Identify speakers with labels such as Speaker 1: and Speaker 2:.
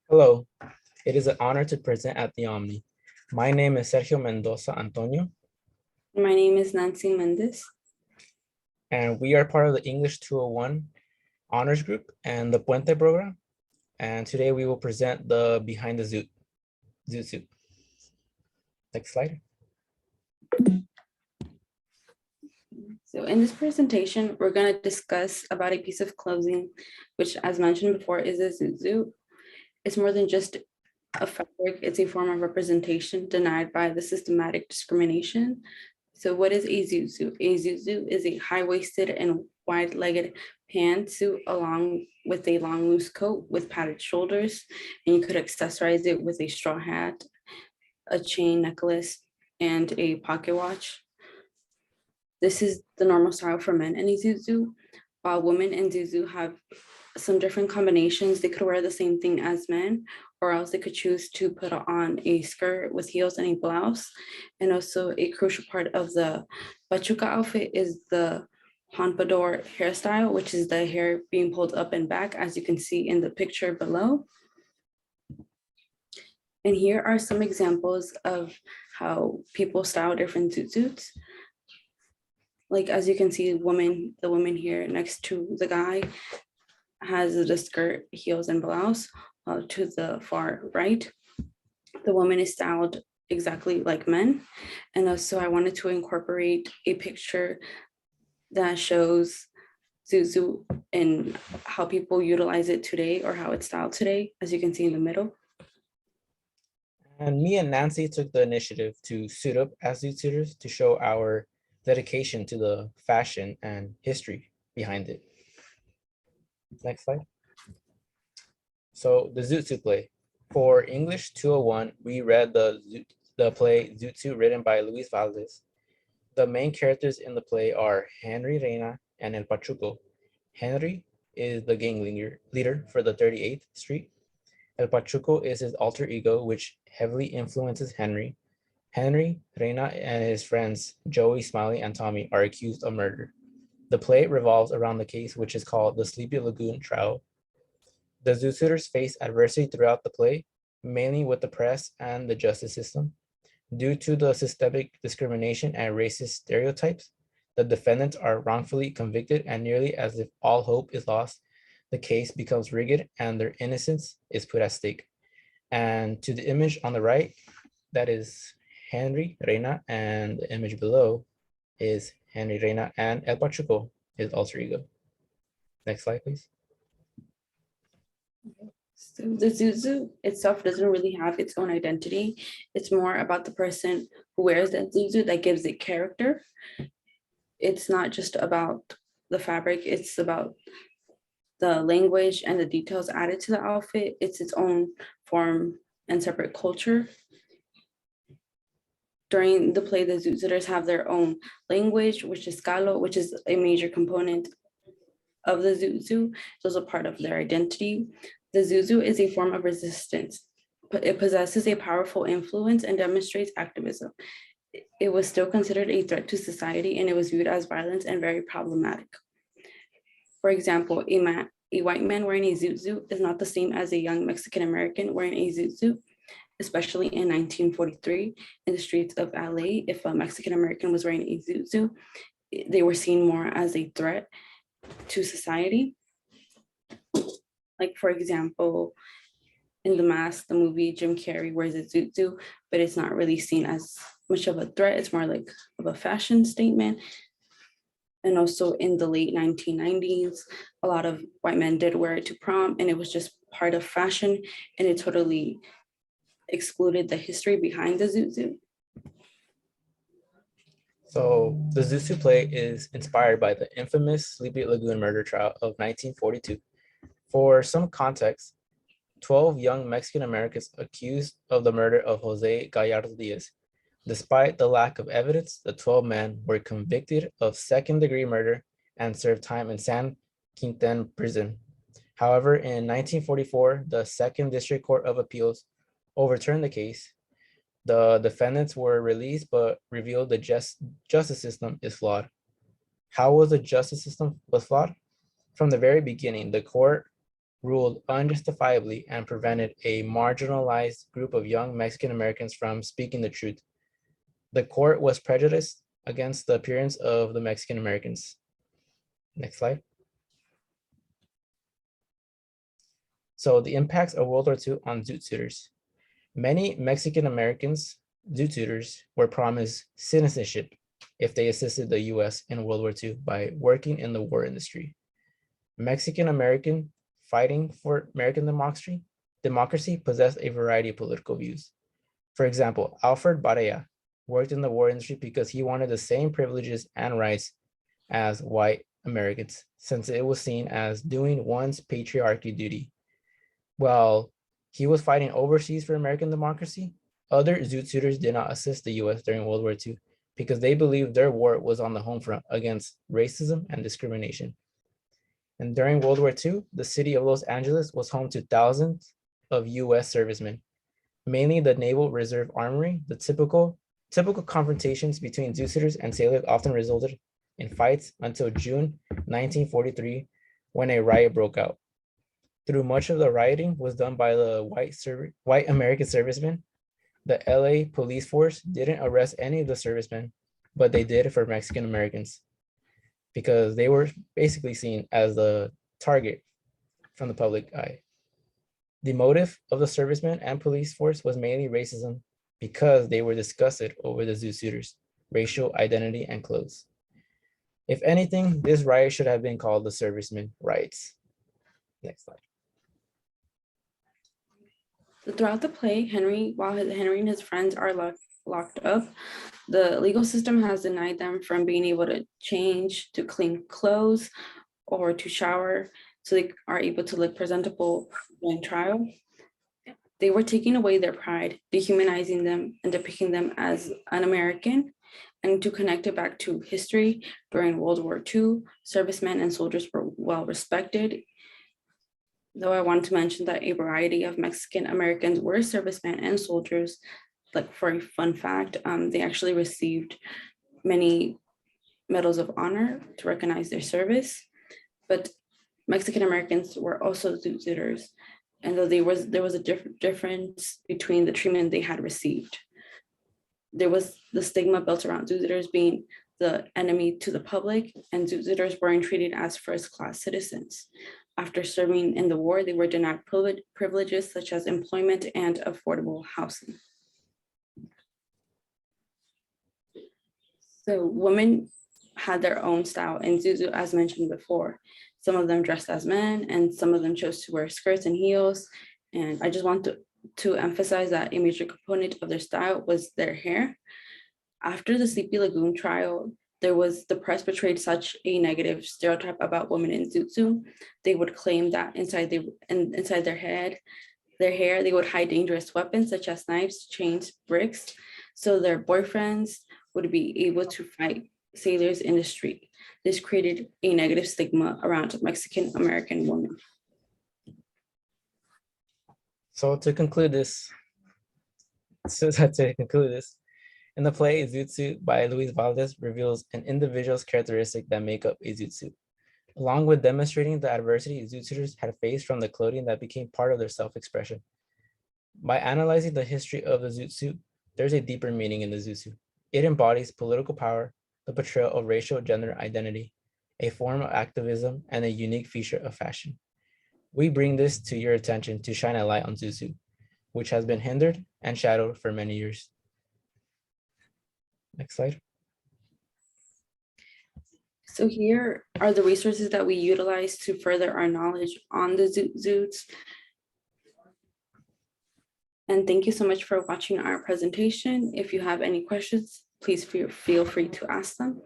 Speaker 1: Hello, it is an honor to present at the Omni. My name is Sergio Mendoza Antonio,
Speaker 2: My name is Nancy Mendez.
Speaker 1: and we are part of the English 201 honors group and the Puente program. And today we will present the Behind the Zoot Suit. Next slide.
Speaker 2: So in this presentation, we're going to discuss about a piece of clothing, which as mentioned before is a zoot suit. It's more than just a fabric, it's a form of representation denied by the systematic discrimination. So what is a zoot suit? A zoot suit is a high-waisted and wide-legged pantsuit along with a long loose coat with padded shoulders, and you could accessorize it with a straw hat, a chain necklace, and a pocket watch. This is the normal style for men in a zoot suit, while women in zoot suit have some different combinations. They could wear the same thing as men, or else they could choose to put on a skirt with heels and a blouse. And also a crucial part of the bachuca outfit is the pompadour hairstyle, which is the hair being pulled up and back, as you can see in the picture below. And here are some examples of how people style different zoot suits. Like, as you can see, the woman here next to the guy has the skirt, heels, and blouse. To the far right, the woman is styled exactly like men. And also I wanted to incorporate a picture that shows Zoot Suit and how people utilize it today, or how it's styled today, as you can see in the middle.
Speaker 1: And me and Nancy took the initiative to suit up as zoot suiters to show our dedication to the fashion and history behind it. Next slide. So the Zoot Suit play. For English 201, we read the play Zoot Suit written by Luis Valdez. The main characters in the play are Henry Reina and El Pachuco. Henry is the gang leader for the 38th Street. El Pachuco is his alter ego, which heavily influences Henry. Henry, Reina, and his friends Joey, Smiley, and Tommy are accused of murder. The play revolves around the case, which is called the Sleepy Lagoon trial. The Zoot Suiters face adversity throughout the play, mainly with the press and the justice system. Due to the systemic discrimination and racist stereotypes, the defendants are wrongfully convicted, and nearly as if all hope is lost, the case becomes rigged and their innocence is put at stake. And to the image on the right, that is Henry Reina, and the image below is Henry Reina and El Pachuco, his alter ego. Next slide, please.
Speaker 2: So the Zoot Suit itself doesn't really have its own identity. It's more about the person who wears that Zoot Suit that gives it character. It's not just about the fabric, it's about the language and the details added to the outfit. It's its own form and separate culture. During the play, the Zoot Suiters have their own language, which is Scalo, which is a major component of the Zoot Suit. It's also part of their identity. The Zoot Suit is a form of resistance, but it possesses a powerful influence and demonstrates activism. It was still considered a threat to society, and it was viewed as violence and very problematic. For example, a white man wearing a zoot suit is not the same as a young Mexican American wearing a zoot suit, especially in 1943 in the streets of LA. If a Mexican American was wearing a zoot suit, they were seen more as a threat to society. Like, for example, in The Mask, the movie, Jim Carrey wears a zoot suit, but it's not really seen as much of a threat. It's more like of a fashion statement. And also in the late 1990s, a lot of white men did wear it to prom, and it was just part of fashion, and it totally excluded the history behind the zoot suit.
Speaker 1: So the Zoot Suit play is inspired by the infamous Sleepy Lagoon murder trial of 1942. For some context, 12 young Mexican Americans accused of the murder of Jose Gallardo Diaz. Despite the lack of evidence, the 12 men were convicted of second-degree murder and served time in San Quintin prison. However, in 1944, the Second District Court of Appeals overturned the case. The defendants were released, but revealed the justice system is flawed. How was the justice system was flawed? From the very beginning, the court ruled unjustifiably and prevented a marginalized group of young Mexican Americans from speaking the truth. The court was prejudiced against the appearance of the Mexican Americans. Next slide. So the impacts of World War II on Zoot Suiters. Many Mexican Americans, Zoot Suiters, were promised citizenship if they assisted the US in World War II by working in the war industry. Mexican American fighting for American democracy possessed a variety of political views. For example, Alfred Barea worked in the war industry because he wanted the same privileges and rights as white Americans, since it was seen as doing one's patriarchy duty. While he was fighting overseas for American democracy, other Zoot Suiters did not assist the US during World War II because they believed their war was on the home front against racism and discrimination. And during World War II, the city of Los Angeles was home to thousands of US servicemen, mainly the Naval Reserve Armory. The typical confrontations between Zoot Suiters and sailors often resulted in fights until June 1943, when a riot broke out. Through much of the rioting was done by the white American servicemen. The LA police force didn't arrest any of the servicemen, but they did for Mexican Americans because they were basically seen as the target from the public eye. The motive of the servicemen and police force was mainly racism because they were disgusted over the Zoot Suiters' racial identity and clothes. If anything, this riot should have been called the servicemen riots. Next slide.
Speaker 2: Throughout the play, while Henry and his friends are locked up, the legal system has denied them from being able to change, to clean clothes, or to shower, so they are able to look presentable during trial. They were taking away their pride, dehumanizing them, and depicting them as un-American. And to connect it back to history, during World War II, servicemen and soldiers were well respected. Though I want to mention that a variety of Mexican Americans were servicemen and soldiers. Like, for a fun fact, they actually received many medals of honor to recognize their service. But Mexican Americans were also Zoot Suiters, and though there was a difference between the treatment they had received. There was the stigma built around Zoot Suiters being the enemy to the public, and Zoot Suiters weren't treated as first-class citizens. After serving in the war, they were denied privileges such as employment and affordable housing. So women had their own style in Zoot Suit, as mentioned before. Some of them dressed as men, and some of them chose to wear skirts and heels. And I just want to emphasize that a major component of their style was their hair. After the Sleepy Lagoon trial, the press portrayed such a negative stereotype about women in Zoot Suit. They would claim that inside their hair, they would hide dangerous weapons such as knives, chains, bricks, so their boyfriends would be able to fight sailors in the street. This created a negative stigma around Mexican American women.
Speaker 1: So to conclude this, in the play, Zoot Suit by Luis Valdez reveals an individual's characteristic that make up a Zoot Suit, along with demonstrating the adversity Zoot Suiters had faced from the clothing that became part of their self-expression. By analyzing the history of the Zoot Suit, there's a deeper meaning in the Zoot Suit. It embodies political power, the portrayal of racial gender identity, a form of activism, and a unique feature of fashion. We bring this to your attention to shine a light on Zoot Suit, which has been hindered and shadowed for many years. Next slide.
Speaker 2: So here are the resources that we utilize to further our knowledge on the Zoot Suits. And thank you so much for watching our presentation. If you have any questions, please feel free to ask them.